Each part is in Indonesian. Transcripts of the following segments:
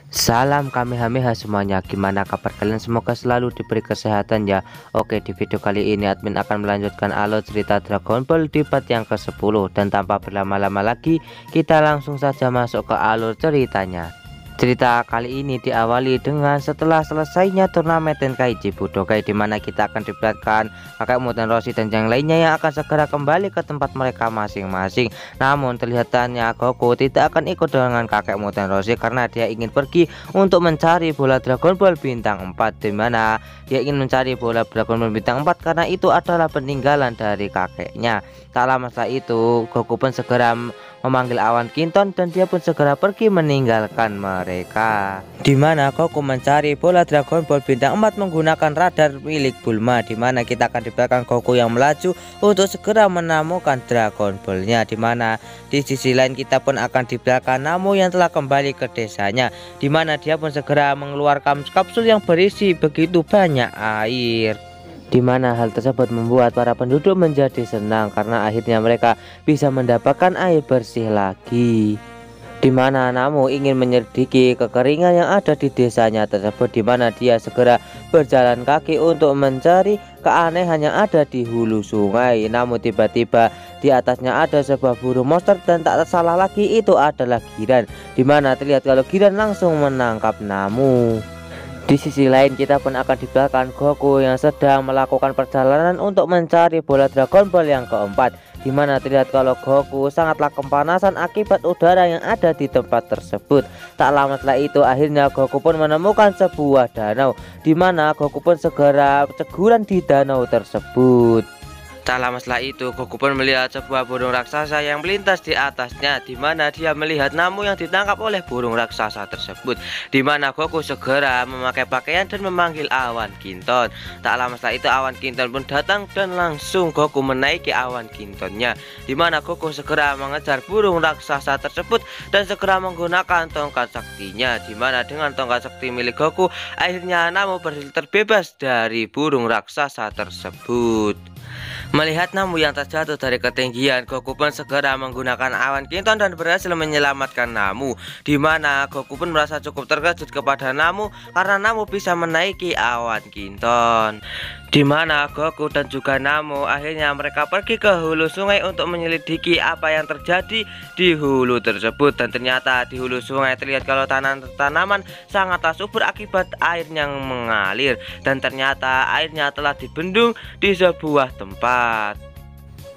Salam Kamehameha semuanya, gimana kabar kalian? Semoga selalu diberi kesehatan ya. Oke, di video kali ini admin akan melanjutkan alur cerita Dragon Ball di part yang ke-10. Dan tanpa berlama-lama lagi, kita langsung saja masuk ke alur ceritanya. Cerita kali ini diawali dengan setelah selesainya turnamen Tenkaichi Budokai, di mana kita akan diperlihatkan kakekmu dan Roshi dan yang lainnya yang akan segera kembali ke tempat mereka masing-masing. Namun terlihatnya Goku tidak akan ikut dengan kakekmu dan Roshi karena dia ingin pergi untuk mencari bola Dragon Ball bintang 4, di mana dia ingin mencari bola Dragon Ball bintang 4 karena itu adalah peninggalan dari kakeknya. Tak lama setelah itu Goku pun segera memanggil Awan Kinton dan dia pun segera pergi meninggalkan mereka. Di mana Goku mencari bola Dragon Ball bintang 4 menggunakan radar milik Bulma, di mana kita akan di belakang Goku yang melaju untuk segera menemukan Dragon Ball-nya. Di mana di sisi lain kita pun akan di belakang Namu yang telah kembali ke desanya, di mana dia pun segera mengeluarkan kapsul yang berisi begitu banyak air. Di mana hal tersebut membuat para penduduk menjadi senang karena akhirnya mereka bisa mendapatkan air bersih lagi. Di mana Namu ingin menyelidiki kekeringan yang ada di desanya tersebut, di mana dia segera berjalan kaki untuk mencari keanehan yang ada di hulu sungai. Namun tiba-tiba di atasnya ada sebuah burung monster dan tak salah lagi itu adalah Giran, di mana terlihat kalau Giran langsung menangkap Namu. Di sisi lain kita pun akan di belakang Goku yang sedang melakukan perjalanan untuk mencari bola Dragon Ball yang keempat, di mana terlihat kalau Goku sangatlah kepanasan akibat udara yang ada di tempat tersebut. Tak lama setelah itu akhirnya Goku pun menemukan sebuah danau, di mana Goku pun segera ceguran di danau tersebut. Tak lama setelah itu Goku pun melihat sebuah burung raksasa yang melintas di atasnya, di mana dia melihat Namu yang ditangkap oleh burung raksasa tersebut. Di mana Goku segera memakai pakaian dan memanggil Awan Kinton. Tak lama setelah itu Awan Kinton pun datang dan langsung Goku menaiki Awan Kintonnya, di mana Goku segera mengejar burung raksasa tersebut dan segera menggunakan tongkat saktinya, di mana dengan tongkat sakti milik Goku akhirnya Namu berhasil terbebas dari burung raksasa tersebut. Melihat Namu yang terjatuh dari ketinggian, Goku pun segera menggunakan Awan Kinton dan berhasil menyelamatkan Namu, di mana Goku pun merasa cukup terkejut kepada Namu karena Namu bisa menaiki Awan Kinton. Di mana Goku dan juga Namu akhirnya mereka pergi ke hulu sungai untuk menyelidiki apa yang terjadi di hulu tersebut, dan ternyata di hulu sungai terlihat kalau tanaman sangatlah subur akibat air yang mengalir, dan ternyata airnya telah dibendung di sebuah tempat.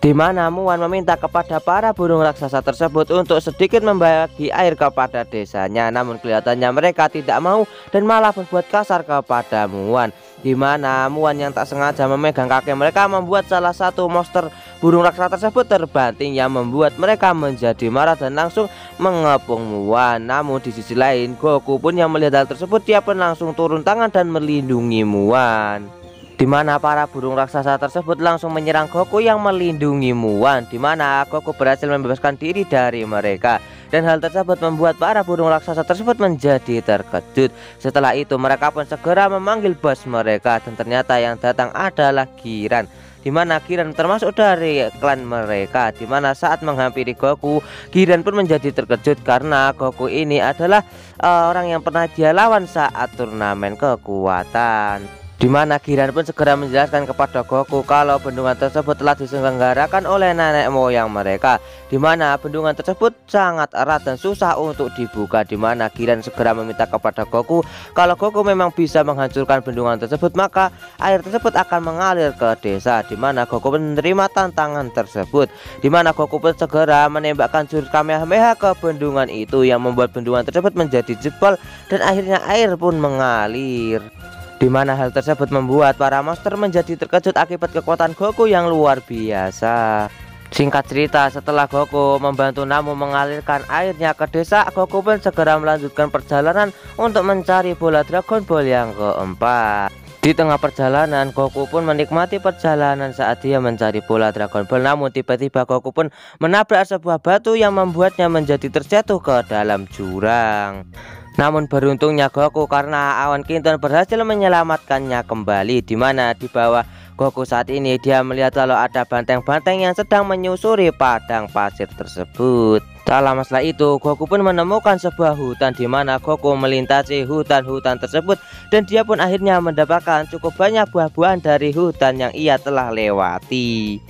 Di mana Muan meminta kepada para burung raksasa tersebut untuk sedikit membagi air kepada desanya, namun kelihatannya mereka tidak mau dan malah berbuat kasar kepada Muan. Di mana Muan yang tak sengaja memegang kaki mereka membuat salah satu monster burung raksasa tersebut terbanting, yang membuat mereka menjadi marah dan langsung mengepung Muan. Namun di sisi lain Goku pun yang melihat hal tersebut, dia pun langsung turun tangan dan melindungi Muan. Di mana para burung raksasa tersebut langsung menyerang Goku yang melindungi Muan, di mana Goku berhasil membebaskan diri dari mereka, dan hal tersebut membuat para burung raksasa tersebut menjadi terkejut. Setelah itu mereka pun segera memanggil bos mereka, dan ternyata yang datang adalah Giran, di mana Giran termasuk dari klan mereka. Di mana saat menghampiri Goku, Giran pun menjadi terkejut karena Goku ini adalah orang yang pernah dia lawan saat turnamen kekuatan. Di mana Giran pun segera menjelaskan kepada Goku kalau bendungan tersebut telah diselenggarakan oleh nenek moyang mereka, di mana bendungan tersebut sangat erat dan susah untuk dibuka. Di mana Giran segera meminta kepada Goku kalau Goku memang bisa menghancurkan bendungan tersebut, maka air tersebut akan mengalir ke desa. Di mana Goku menerima tantangan tersebut, di mana Goku pun segera menembakkan jurus Kamehameha ke bendungan itu, yang membuat bendungan tersebut menjadi jebol dan akhirnya air pun mengalir. Di mana hal tersebut membuat para monster menjadi terkejut akibat kekuatan Goku yang luar biasa. Singkat cerita, setelah Goku membantu Namu mengalirkan airnya ke desa, Goku pun segera melanjutkan perjalanan untuk mencari bola Dragon Ball yang keempat. Di tengah perjalanan, Goku pun menikmati perjalanan saat dia mencari bola Dragon Ball. Namun tiba-tiba Goku pun menabrak sebuah batu yang membuatnya menjadi terjatuh ke dalam jurang. Namun beruntungnya Goku karena Awan Kinton berhasil menyelamatkannya kembali, di mana di bawah Goku saat ini dia melihat kalau ada banteng-banteng yang sedang menyusuri padang pasir tersebut. Tak lama setelah itu, Goku pun menemukan sebuah hutan di mana Goku melintasi hutan-hutan tersebut dan dia pun akhirnya mendapatkan cukup banyak buah-buahan dari hutan yang ia telah lewati.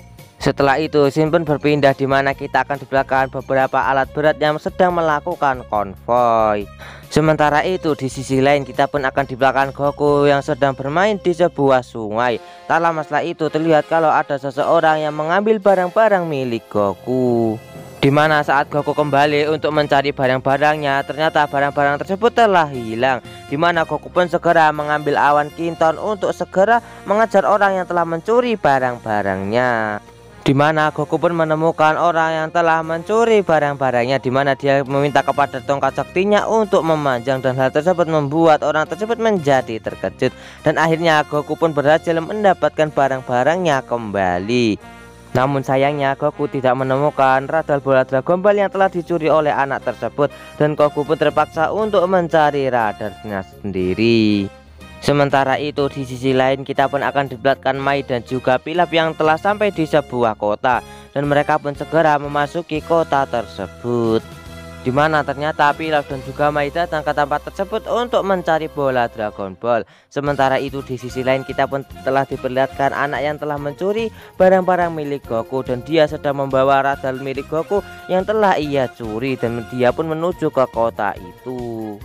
Setelah itu, Shin pun berpindah di mana kita akan di belakang beberapa alat berat yang sedang melakukan konvoi. Sementara itu, di sisi lain kita pun akan di belakang Goku yang sedang bermain di sebuah sungai. Tak lama setelah itu terlihat kalau ada seseorang yang mengambil barang-barang milik Goku. Dimana saat Goku kembali untuk mencari barang-barangnya, ternyata barang-barang tersebut telah hilang. Dimana Goku pun segera mengambil awan kinton untuk segera mengejar orang yang telah mencuri barang-barangnya. Dimana Goku pun menemukan orang yang telah mencuri barang-barangnya, dimana dia meminta kepada tongkat saktinya untuk memanjang, dan hal tersebut membuat orang tersebut menjadi terkejut. Dan akhirnya Goku pun berhasil mendapatkan barang-barangnya kembali. Namun sayangnya Goku tidak menemukan radar bola Dragon Ball yang telah dicuri oleh anak tersebut, dan Goku pun terpaksa untuk mencari radarnya sendiri. Sementara itu di sisi lain kita pun akan diperlihatkan Mai dan juga Pilaf yang telah sampai di sebuah kota, dan mereka pun segera memasuki kota tersebut. Dimana ternyata Pilaf dan juga Mai datang ke tempat tersebut untuk mencari bola Dragon Ball. Sementara itu di sisi lain kita pun telah diperlihatkan anak yang telah mencuri barang-barang milik Goku, dan dia sedang membawa radar milik Goku yang telah ia curi, dan dia pun menuju ke kota itu.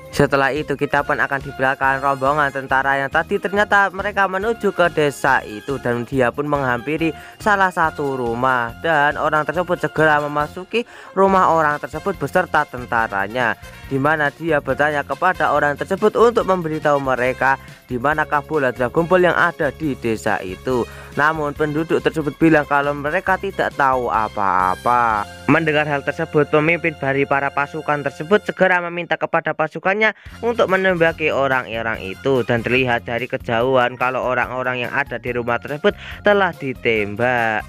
Setelah itu kita pun akan di belakang rombongan tentara yang tadi ternyata mereka menuju ke desa itu, dan dia pun menghampiri salah satu rumah, dan orang tersebut segera memasuki rumah orang tersebut beserta tentaranya. Dimana dia bertanya kepada orang tersebut untuk memberitahu mereka di manakah bola Dragon Ball yang ada di desa itu. Namun penduduk tersebut bilang kalau mereka tidak tahu apa-apa. Mendengar hal tersebut, pemimpin dari para pasukan tersebut segera meminta kepada pasukannya untuk menembaki orang-orang itu, dan terlihat dari kejauhan kalau orang-orang yang ada di rumah tersebut telah ditembak.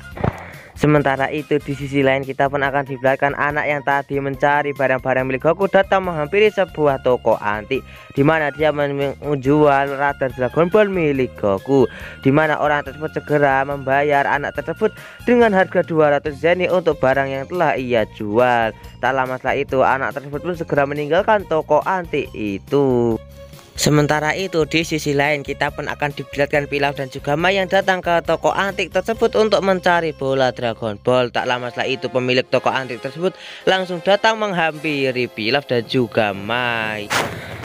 Sementara itu di sisi lain kita pun akan dibelakang anak yang tadi mencari barang-barang milik Goku datang menghampiri sebuah toko antik, dimana dia menjual radar Dragon Ball milik Goku. Dimana orang tersebut segera membayar anak tersebut dengan harga 200 zeni untuk barang yang telah ia jual. Tak lama setelah itu anak tersebut pun segera meninggalkan toko antik itu. Sementara itu di sisi lain kita pun akan diperlihatkan Pilaf dan juga Mai yang datang ke toko antik tersebut untuk mencari bola Dragon Ball. Tak lama setelah itu pemilik toko antik tersebut langsung datang menghampiri Pilaf dan juga Mai.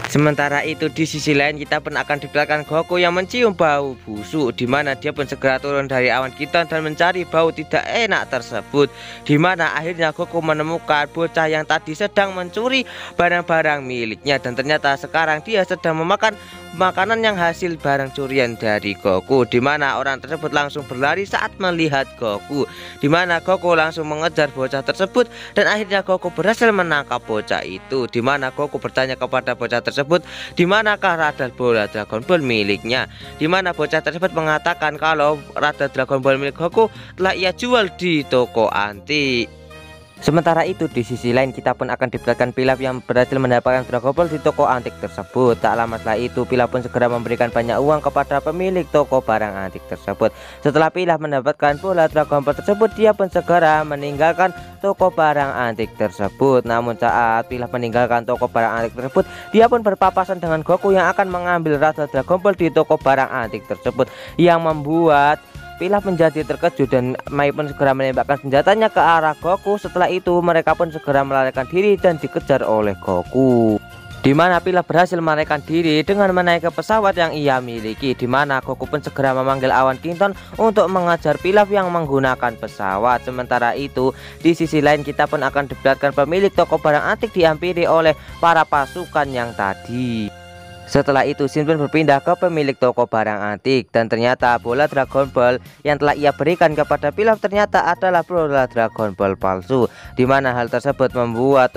Sementara itu di sisi lain kita pun akan diperlihatkan Goku yang mencium bau busuk, dimana dia pun segera turun dari awan kinton dan mencari bau tidak enak tersebut. Dimana akhirnya Goku menemukan bocah yang tadi sedang mencuri barang-barang miliknya, dan ternyata sekarang dia sedang memakan makanan yang hasil barang curian dari Goku. Dimana orang tersebut langsung berlari saat melihat Goku, dimana Goku langsung mengejar bocah tersebut, dan akhirnya Goku berhasil menangkap bocah itu. Dimana Goku bertanya kepada bocah tersebut dimanakah radar bola Dragon Ball miliknya, dimana bocah tersebut mengatakan kalau radar Dragon Ball milik Goku telah ia jual di toko antik. Sementara itu di sisi lain kita pun akan diperlihatkan Pilaf yang berhasil mendapatkan Dragon Ball di toko antik tersebut. Tak lama setelah itu Pilaf pun segera memberikan banyak uang kepada pemilik toko barang antik tersebut. Setelah Pilaf mendapatkan bola Dragon Ball tersebut, dia pun segera meninggalkan toko barang antik tersebut. Namun saat Pilaf meninggalkan toko barang antik tersebut, dia pun berpapasan dengan Goku yang akan mengambil radar Dragon Ball di toko barang antik tersebut, yang membuat Pilaf menjadi terkejut, dan Mai pun segera menembakkan senjatanya ke arah Goku. Setelah itu mereka pun segera melarikan diri dan dikejar oleh Goku. Dimana Pilaf berhasil melarikan diri dengan menaiki pesawat yang ia miliki, dimana Goku pun segera memanggil awan kinton untuk mengejar Pilaf yang menggunakan pesawat. Sementara itu di sisi lain kita pun akan diperlihatkan pemilik toko barang antik dihampiri oleh para pasukan yang tadi. Setelah itu Shin pun berpindah ke pemilik toko barang antik, dan ternyata bola Dragon Ball yang telah ia berikan kepada Pilaf ternyata adalah bola Dragon Ball palsu. Dimana hal tersebut membuat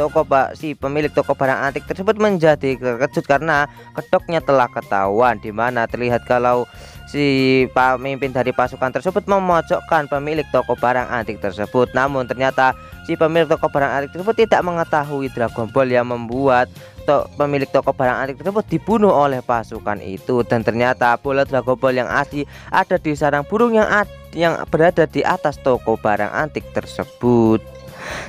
si pemilik toko barang antik tersebut menjadi terkejut karena kedoknya telah ketahuan. Dimana terlihat kalau si pemimpin dari pasukan tersebut memojokkan pemilik toko barang antik tersebut. Namun ternyata si pemilik toko barang antik tersebut tidak mengetahui Dragon Ball yang membuat pemilik toko barang antik tersebut dibunuh oleh pasukan itu. Dan ternyata bola Dragon Ball yang asli ada di sarang burung yang berada di atas toko barang antik tersebut.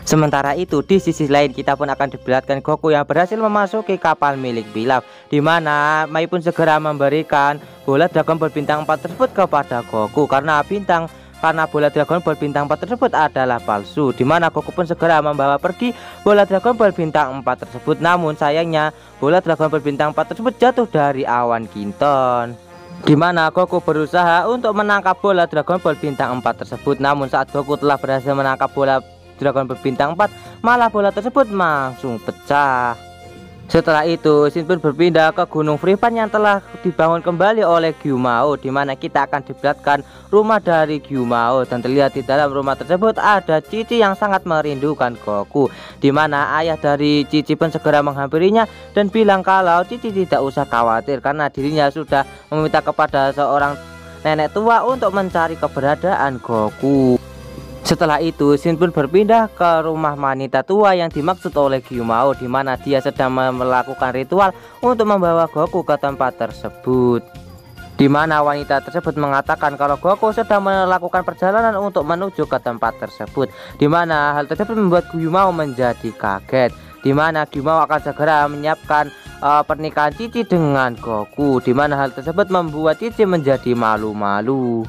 Sementara itu di sisi lain kita pun akan diperlihatkan Goku yang berhasil memasuki kapal milik Pilaf, di mana Mai pun segera memberikan bola Dragon Ball bintang 4 tersebut kepada Goku karena bola Dragon Ball bintang 4 tersebut adalah palsu, di mana Goku pun segera membawa pergi bola Dragon Ball bintang 4 tersebut. Namun sayangnya bola Dragon Ball bintang 4 tersebut jatuh dari awan Kinton, di mana Goku berusaha untuk menangkap bola Dragon Ball bintang 4 tersebut. Namun saat Goku telah berhasil menangkap bola Dragon Ball bintang 4, malah bola tersebut langsung pecah. Setelah itu Shin pun berpindah ke Gunung Fripan yang telah dibangun kembali oleh Gyumao, di mana kita akan diperlihatkan rumah dari Gyumao. Dan terlihat di dalam rumah tersebut ada Cici yang sangat merindukan Goku, di mana ayah dari Cici pun segera menghampirinya dan bilang kalau Cici tidak usah khawatir karena dirinya sudah meminta kepada seorang nenek tua untuk mencari keberadaan Goku. Setelah itu Shin pun berpindah ke rumah wanita tua yang dimaksud oleh Gyumao, di mana dia sedang melakukan ritual untuk membawa Goku ke tempat tersebut, di mana wanita tersebut mengatakan kalau Goku sedang melakukan perjalanan untuk menuju ke tempat tersebut, di mana hal tersebut membuat Gyumao menjadi kaget, di mana Gyumao akan segera menyiapkan pernikahan Cici dengan Goku, di mana hal tersebut membuat Cici menjadi malu-malu.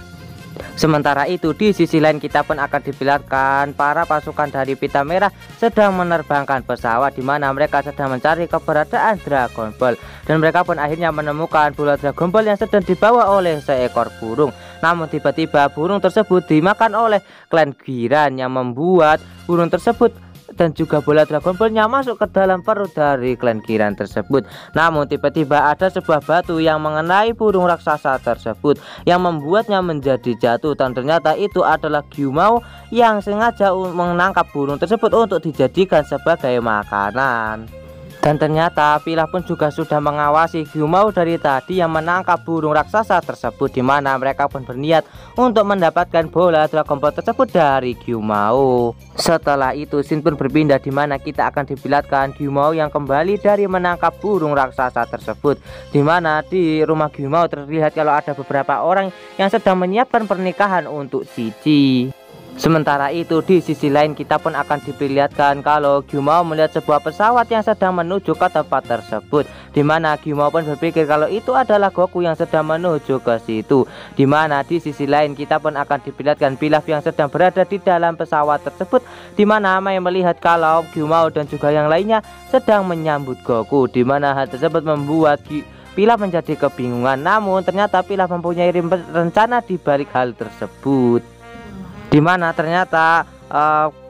Sementara itu di sisi lain kita pun akan diperlihatkan para pasukan dari Pita Merah sedang menerbangkan pesawat, di mana mereka sedang mencari keberadaan Dragon Ball, dan mereka pun akhirnya menemukan bola Dragon Ball yang sedang dibawa oleh seekor burung. Namun tiba-tiba burung tersebut dimakan oleh klan Giran yang membuat burung tersebut dan juga bola Dragon Ball-nya masuk ke dalam perut dari klan Giran tersebut. Namun tiba-tiba ada sebuah batu yang mengenai burung raksasa tersebut yang membuatnya menjadi jatuh, dan ternyata itu adalah Gyumao yang sengaja menangkap burung tersebut untuk dijadikan sebagai makanan. Dan ternyata Pilaf pun juga sudah mengawasi Gyumao dari tadi yang menangkap burung raksasa tersebut, di mana mereka pun berniat untuk mendapatkan bola Dragon Ball tersebut dari Gyumao. Setelah itu Shin pun berpindah, di mana kita akan diperlihatkan Gyumao yang kembali dari menangkap burung raksasa tersebut, di mana di rumah Gyumao terlihat kalau ada beberapa orang yang sedang menyiapkan pernikahan untuk Cici. Sementara itu di sisi lain kita pun akan diperlihatkan kalau Gyumao melihat sebuah pesawat yang sedang menuju ke tempat tersebut, di mana Gyumao pun berpikir kalau itu adalah Goku yang sedang menuju ke situ. Di mana di sisi lain kita pun akan diperlihatkan Pilaf yang sedang berada di dalam pesawat tersebut, di mana Mai melihat kalau Gyumao dan juga yang lainnya sedang menyambut Goku, di mana hal tersebut membuat Pilaf menjadi kebingungan. Namun ternyata Pilaf mempunyai rencana di balik hal tersebut, di mana ternyata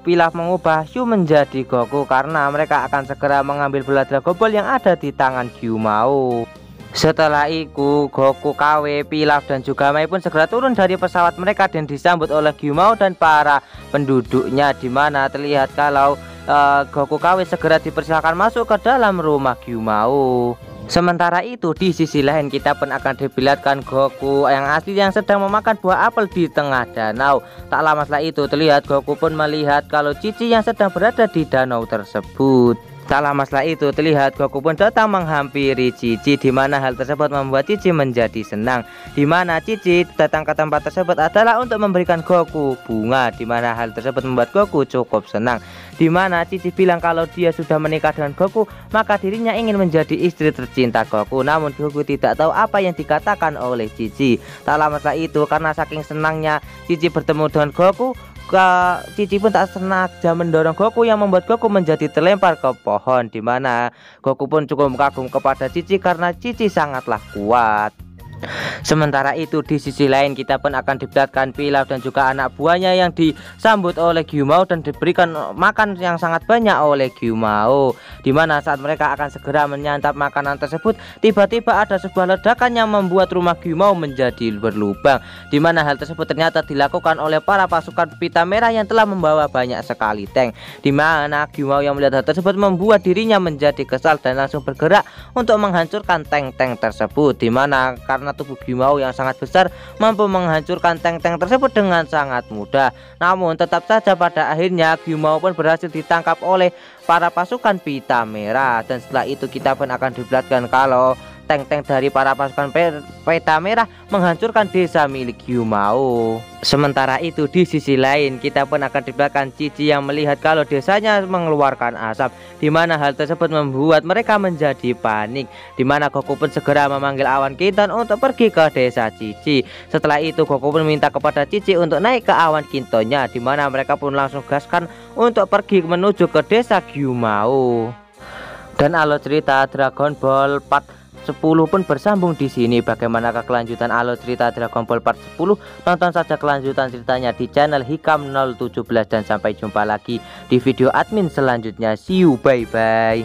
Pilaf mengubah Shu menjadi Goku karena mereka akan segera mengambil bola Dragon Ball yang ada di tangan Gyumao. Setelah itu Goku, KW, Pilaf dan juga Mai pun segera turun dari pesawat mereka dan disambut oleh Gyumao dan para penduduknya, di mana terlihat kalau Goku, KW segera dipersilakan masuk ke dalam rumah Gyumao. Sementara itu di sisi lain kita pun akan diperlihatkan Goku yang asli yang sedang memakan buah apel di tengah danau. Tak lama setelah itu terlihat Goku pun melihat kalau Cici yang sedang berada di danau tersebut. Tak lama setelah itu terlihat Goku pun datang menghampiri Cici, di mana hal tersebut membuat Cici menjadi senang, di mana Cici datang ke tempat tersebut adalah untuk memberikan Goku bunga, di mana hal tersebut membuat Goku cukup senang, di mana Cici bilang kalau dia sudah menikah dengan Goku maka dirinya ingin menjadi istri tercinta Goku. Namun Goku tidak tahu apa yang dikatakan oleh Cici. Tak lama setelah itu karena saking senangnya Cici bertemu dengan Goku, Cici pun tak sengaja mendorong Goku yang membuat Goku menjadi terlempar ke pohon, di mana Goku pun cukup kagum kepada Cici karena Cici sangatlah kuat. Sementara itu di sisi lain kita pun akan diperlihatkan Pilaf dan juga anak buahnya yang disambut oleh Gyumao dan diberikan makan yang sangat banyak oleh Gyumao, di mana saat mereka akan segera menyantap makanan tersebut tiba-tiba ada sebuah ledakan yang membuat rumah Gyumao menjadi berlubang, di mana hal tersebut ternyata dilakukan oleh para pasukan Pita Merah yang telah membawa banyak sekali tank, di mana Gyumao yang melihat hal tersebut membuat dirinya menjadi kesal dan langsung bergerak untuk menghancurkan tank-tank tersebut, di mana karena karena tubuh Gyumao yang sangat besar mampu menghancurkan tank-tank tersebut dengan sangat mudah. Namun tetap saja pada akhirnya Gyumao pun berhasil ditangkap oleh para pasukan pita merah, dan setelah itu kita pun akan diperlihatkan kalau tank-tank dari para pasukan pita merah menghancurkan desa milik Gyumao. Sementara itu di sisi lain kita pun akan diperlihatkan Cici yang melihat kalau desanya mengeluarkan asap, dimana hal tersebut membuat mereka menjadi panik, dimana Goku pun segera memanggil awan Kinton untuk pergi ke desa Cici. Setelah itu Goku pun minta kepada Cici untuk naik ke awan Kintonnya, dimana mereka pun langsung gaskan untuk pergi menuju ke desa Gyumao. Dan alur cerita Dragon Ball Part 10 pun bersambung di sini. Bagaimanakah kelanjutan alur cerita Dragon Ball Part 10? Tonton saja kelanjutan ceritanya di channel Hikam 017, dan sampai jumpa lagi di video admin selanjutnya. See you, bye bye.